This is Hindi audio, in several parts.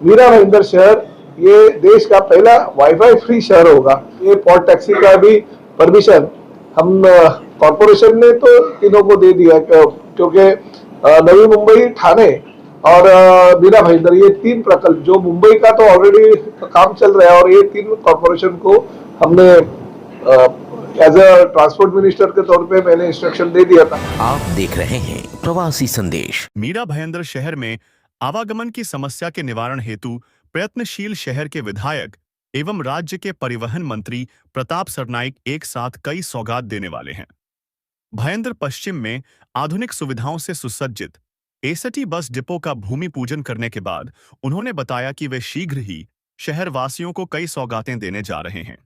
मीरा भाईंदर शहर ये देश का पहला वाईफाई फ्री शहर होगा। ये पॉड टैक्सी का भी परमिशन हम कॉरपोरेशन ने तो तीनों को दे दिया, क्योंकि नवी मुंबई, ठाणे और मीरा भाईंदर ये तीन प्रकल्प, जो मुंबई का तो ऑलरेडी काम चल रहा है, और ये तीन कॉरपोरेशन को हमने एज अ ट्रांसपोर्ट मिनिस्टर के तौर पे मैंने इंस्ट्रक्शन दे दिया था। आप देख रहे हैं प्रवासी संदेश। मीरा भाईंदर शहर में आवागमन की समस्या के निवारण हेतु प्रयत्नशील शहर के विधायक एवं राज्य के परिवहन मंत्री प्रताप सरनाइक एक साथ कई सौगात देने वाले हैं। भाईंदर पश्चिम में आधुनिक सुविधाओं से सुसज्जित एसटी बस डिपो का भूमि पूजन करने के बाद उन्होंने बताया कि वे शीघ्र ही शहर वासियों को कई सौगातें देने जा रहे हैं।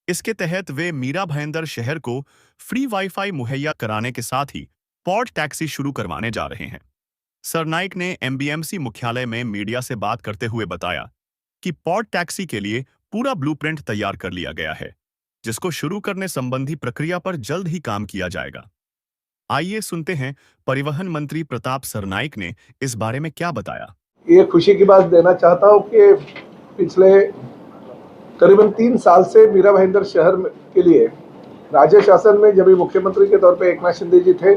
इसके तहत वे मीरा भाईंदर शहर को फ्री वाईफाई मुहैया कराने के साथ ही पॉड टैक्सी शुरू करवाने जा रहे हैं। सरनाइक ने एमबीएमसी मुख्यालय में मीडिया से बात करते हुए बताया कि पॉड टैक्सी के लिए पूरा ब्लूप्रिंट तैयार कर लिया गया है, जिसको शुरू करने संबंधी प्रक्रिया पर जल्द ही काम किया जाएगा। आइए सुनते हैं परिवहन मंत्री प्रताप सरनाइक ने इस बारे में क्या बताया। ये खुशी की बात देना चाहता हूँ कि पिछले करीबन 3 साल से मीरा भाईंदर शहर के लिए राज्य शासन में जब मुख्यमंत्री के तौर पे एकनाथ शिंदे जी थे,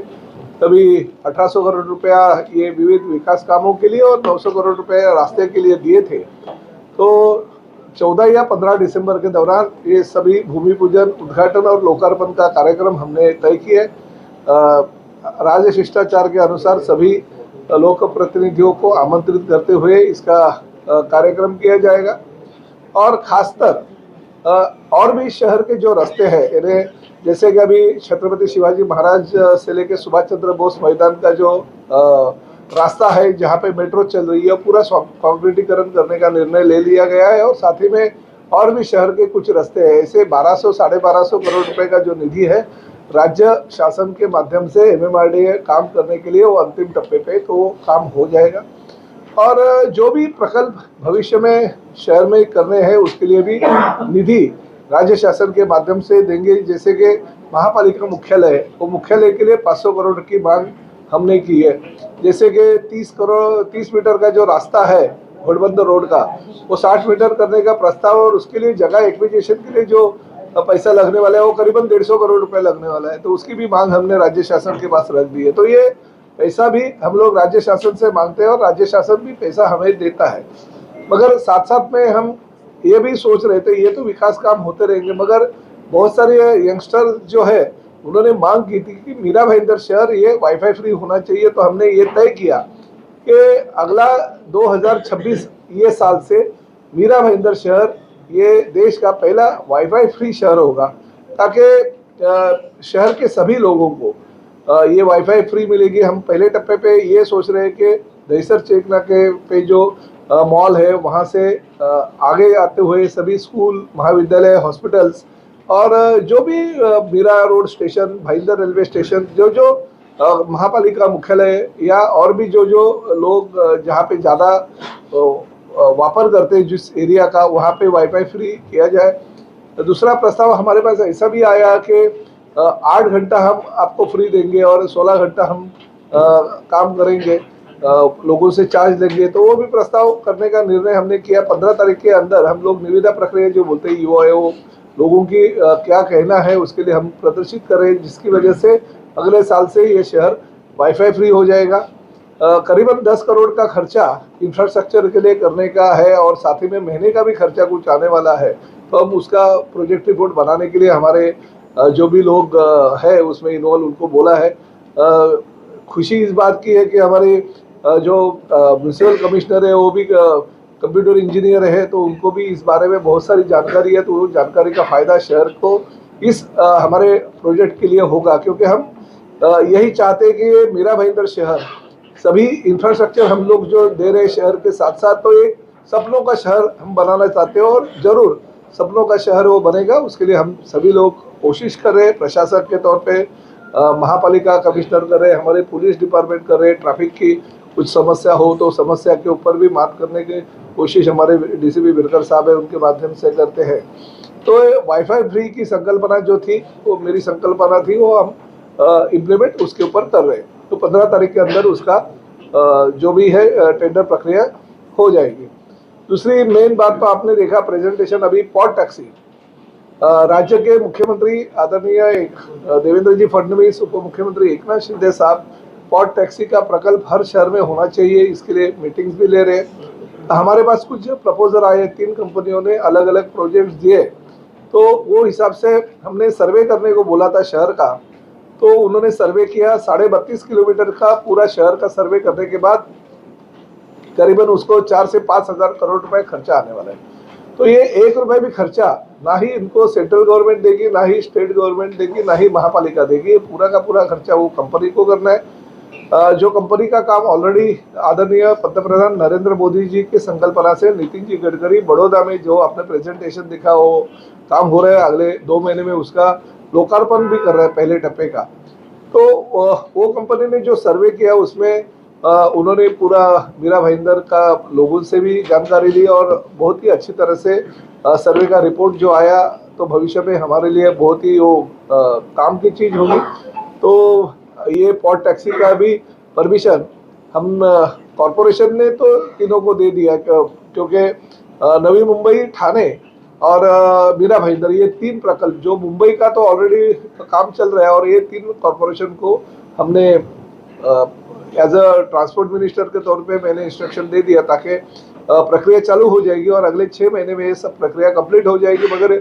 तभी 1800 करोड़ रुपया ये विविध विकास कामों के लिए और 900 करोड़ रुपया रास्ते के लिए दिए थे। तो 14 या 15 दिसंबर के दौरान ये सभी भूमि पूजन, उद्घाटन और लोकार्पण का कार्यक्रम हमने तय किया। राज्य शिष्टाचार के अनुसार सभी लोक प्रतिनिधियों को आमंत्रित करते हुए इसका कार्यक्रम किया जाएगा। और खासकर और भी शहर के जो रास्ते हैं, जैसे कि अभी छत्रपति शिवाजी महाराज से लेकर सुभाष चंद्र बोस मैदान का जो रास्ता है, जहाँ पे मेट्रो चल रही है, पूरा कॉन्क्रीटीकरण करने का निर्णय ले लिया गया है। और साथ ही में और भी शहर के कुछ रास्ते हैं, ऐसे 1200 साढ़े 1200 करोड़ रुपए का जो निधि है राज्य शासन के माध्यम से एमएमआरडीए काम करने के लिए, वो अंतिम टप्पे पे, तो वो काम हो जाएगा। और जो भी प्रकल्प भविष्य में शहर में करने हैं, उसके लिए भी निधि राज्य शासन के माध्यम से देंगे। जैसे कि महापालिका मुख्यालय है, वो मुख्यालय के लिए 500 करोड़ की मांग हमने की है। जैसे कि 30 मीटर का जो रास्ता है घोड़बंदर रोड का, वो 60 मीटर करने का प्रस्ताव, और उसके लिए जगह एक्विजिशन के लिए जो पैसा लगने वाला है वो करीबन 150 करोड़ रुपए लगने वाला है। तो उसकी भी मांग हमने राज्य शासन के पास रख दी है। तो ये पैसा भी हम लोग राज्य शासन से मांगते हैं और राज्य शासन भी पैसा हमें देता है। मगर साथ साथ में हम ये भी सोच रहे थे, ये तो विकास काम होते रहेंगे, मगर बहुत सारे यंगस्टर जो है उन्होंने मांग की थी कि मीरा भाईंदर शहर ये वाईफाई फ्री होना चाहिए। तो हमने ये तय किया कि अगला 2026 ये साल से मीरा भाईंदर शहर ये देश का पहला वाईफाई फ्री शहर होगा, ताकि शहर के सभी लोगों को ये वाईफाई फ्री मिलेगी। हम पहले टप्पे पे ये सोच रहे हैं कि दहीसर चेक नाके पे जो मॉल है, वहाँ से आगे आते हुए सभी स्कूल, महाविद्यालय, हॉस्पिटल्स, और जो भी Mira road station, Bhayandar railway station, जो महापालिका मुख्यालय, या और भी जो लोग जहाँ पे ज़्यादा वापर करते हैं जिस एरिया का, वहाँ पे वाईफाई फ्री किया जाए। दूसरा प्रस्ताव हमारे पास ऐसा भी आया कि 8 घंटा हम आपको फ्री देंगे और 16 घंटा हम काम करेंगे, लोगों से चार्ज लेंगे। तो वो भी प्रस्ताव करने का निर्णय हमने किया। 15 तारीख के अंदर हम लोग निविदा प्रक्रिया जो बोलते हैं यूआईओ, लोगों की क्या कहना है उसके लिए हम प्रदर्शित कर रहे हैं, जिसकी वजह से अगले साल से ये शहर वाईफाई फ्री हो जाएगा। करीबन 10 करोड़ का खर्चा इंफ्रास्ट्रक्चर के लिए करने का है, और साथ ही में महीने का भी खर्चा कुछ आने वाला है। तो हम उसका प्रोजेक्ट रिपोर्ट बनाने के लिए हमारे जो भी लोग है उसमें इन्वॉल्व, उनको बोला है। खुशी इस बात की है कि हमारे जो म्यूनिसिपल कमिश्नर है वो भी कंप्यूटर इंजीनियर है, तो उनको भी इस बारे में बहुत सारी जानकारी है। तो वो जानकारी का फायदा शहर को इस हमारे प्रोजेक्ट के लिए होगा, क्योंकि हम यही चाहते हैं कि मीरा भाईंदर शहर सभी इंफ्रास्ट्रक्चर हम लोग जो दे रहे शहर के साथ साथ, तो एक सपनों का शहर हम बनाना चाहते हैं, और जरूर सपनों का शहर वो बनेगा। उसके लिए हम सभी लोग कोशिश कर रहे हैं, प्रशासक के तौर पे महापालिका कमिश्नर कर रहे हैं, हमारे पुलिस डिपार्टमेंट कर रहे हैं। ट्रैफिक की कुछ समस्या हो तो समस्या के ऊपर भी मात करने की कोशिश हमारे डीसीपी बिरकर साहब है, उनके माध्यम से करते हैं। तो वाईफाई फ्री की संकल्पना जो थी, वो मेरी संकल्पना थी, वो हम इम्प्लीमेंट उसके ऊपर कर रहे हैं। तो 15 तारीख के अंदर उसका जो भी है टेंडर प्रक्रिया हो जाएगी। दूसरी मेन बात तो आपने देखा प्रेजेंटेशन अभी पॉट टैक्सी, राज्य के मुख्यमंत्री आदरणीय देवेंद्र जी फडणवीस, उप मुख्यमंत्री एकनाथ शिंदे साहब पॉट टैक्सी का प्रकल्प हर शहर में होना चाहिए, इसके लिए मीटिंग्स भी ले रहे हैं। हमारे पास कुछ प्रपोजल आए, 3 कंपनियों ने अलग अलग प्रोजेक्ट्स दिए, तो वो हिसाब से हमने सर्वे करने को बोला था शहर का, तो उन्होंने सर्वे किया। 32.5 किलोमीटर का पूरा शहर का सर्वे करने के बाद करीबन उसको 4 से 5 हजार करोड़ रुपए खर्चा आने वाला है। तो ये 1 रुपए भी खर्चा ना ही इनको सेंट्रल गवर्नमेंट देगी, ना ही स्टेट गवर्नमेंट देगी, ना ही महापालिका देगी। पूरा का पूरा खर्चा वो कंपनी को करना है। जो कंपनी का काम ऑलरेडी आदरणीय पंतप्रधान नरेंद्र मोदी जी की संकल्पना से नितिन जी गडकरी बड़ौदा में जो आपने प्रेजेंटेशन दिखा, वो काम हो रहा है। अगले 2 महीने में उसका लोकार्पण भी कर रहे हैं पहले टप्पे का। तो वो कंपनी ने जो सर्वे किया उसमें उन्होंने पूरा मीरा भाईंदर का लोगों से भी जानकारी ली और बहुत ही अच्छी तरह से सर्वे का रिपोर्ट जो आया, तो भविष्य में हमारे लिए बहुत ही वो काम की चीज होगी। तो ये पॉट टैक्सी का भी परमिशन हम कॉरपोरेशन ने तो तीनों को दे दिया, क्योंकि नवी मुंबई, ठाणे और मीरा भाईंदर, ये 3 प्रकल्प जो मुंबई का तो ऑलरेडी काम चल रहा है, और ये 3 कॉरपोरेशन को हमने एज अ ट्रांसपोर्ट मिनिस्टर के तौर पे मैंने इंस्ट्रक्शन दे दिया, ताकि प्रक्रिया चालू हो जाएगी और अगले 6 महीने में ये सब प्रक्रिया कंप्लीट हो जाएगी। मगर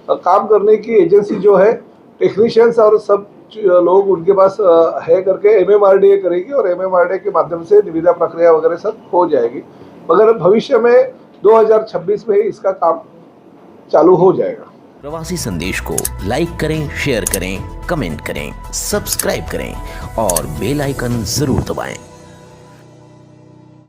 काम करने की एजेंसी जो है, टेक्नीशियंस और सब लोग उनके पास है करके MMRDA करेगी, और MMRDA के माध्यम से निविदा प्रक्रिया वगैरह सब हो जाएगी। मगर भविष्य में 2026 में इसका काम चालू हो जाएगा। प्रवासी संदेश को लाइक करें, शेयर करें, कमेंट करें, सब्सक्राइब करें और बेल आइकन जरूर दबाएं।